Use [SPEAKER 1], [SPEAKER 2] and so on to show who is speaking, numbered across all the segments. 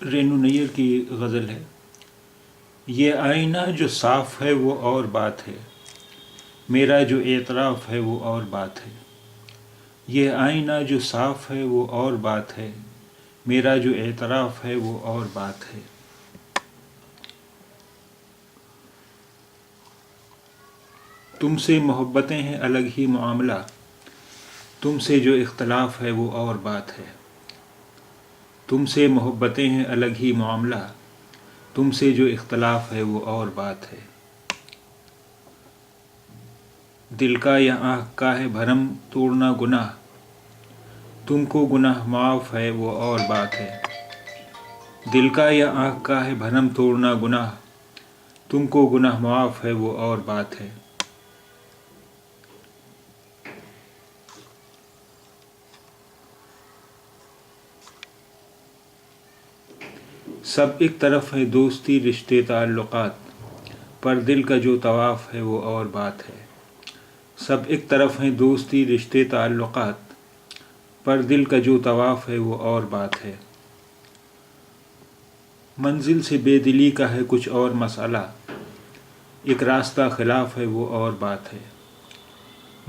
[SPEAKER 1] Reno نیر کی غزل ہے۔ یہ آئینہ جو صاف ہے وہ اور بات ہے، میرا جو اعتراف ہے وہ اور بات ہے۔ یہ آئینہ جو صاف ہے وہ اور بات ہے، میرا جو اعتراف ہے وہ اور بات ہے۔ تم سے محبتیں ہیں الگ ہی معاملہ، تم سے جو اختلاف ہے وہ اور بات ہے۔ تم سے محبتیں ہیں الگ ہی معاملہ، تم سے جو اختلاف ہے وہ اور بات ہے۔ دل کا یا آنکھ کا ہے بھرم توڑنا گناہ، تم کو گناہ معاف ہے وہ اور بات ہے۔ دل کا یا آنکھ کا ہے بھرم توڑنا گناہ، تم کو گناہ معاف ہے وہ اور بات ہے۔ سب ایک طرف ہے دوستی رشتے تعلقات، پر دل کا جو طواف ہے وہ اور بات ہے۔ سب ایک طرف ہیں دوستی رشتے تعلقات، پر دل کا جو طواف ہے وہ اور بات ہے۔ منزل سے بے دلی کا ہے کچھ اور مسئلہ، ایک راستہ خلاف ہے وہ اور بات ہے۔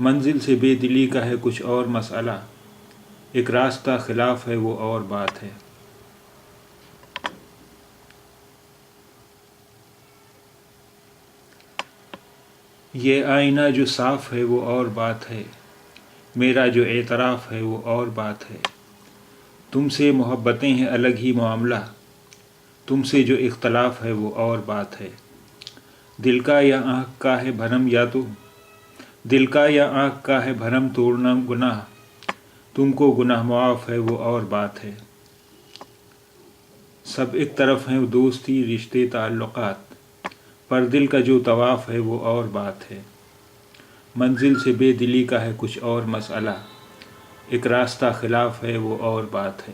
[SPEAKER 1] منزل سے بے دلی کا ہے کچھ اور مسئلہ، ایک راستہ خلاف ہے وہ اور بات ہے۔ یہ آئینہ جو صاف ہے وہ اور بات ہے، میرا جو اعتراف ہے وہ اور بات ہے۔ تم سے محبتیں ہیں الگ ہی معاملہ، تم سے جو اختلاف ہے وہ اور بات ہے۔ دل کا یا آنکھ کا ہے بھرم دل کا یا آنکھ کا ہے بھرم توڑنا گناہ، تم کو گناہ معاف ہے وہ اور بات ہے۔ سب ایک طرف ہیں دوستی رشتے تعلقات، پر دل کا جو طواف ہے وہ اور بات ہے۔ منزل سے بے دلی کا ہے کچھ اور مسئلہ، ایک راستہ خلاف ہے وہ اور بات ہے۔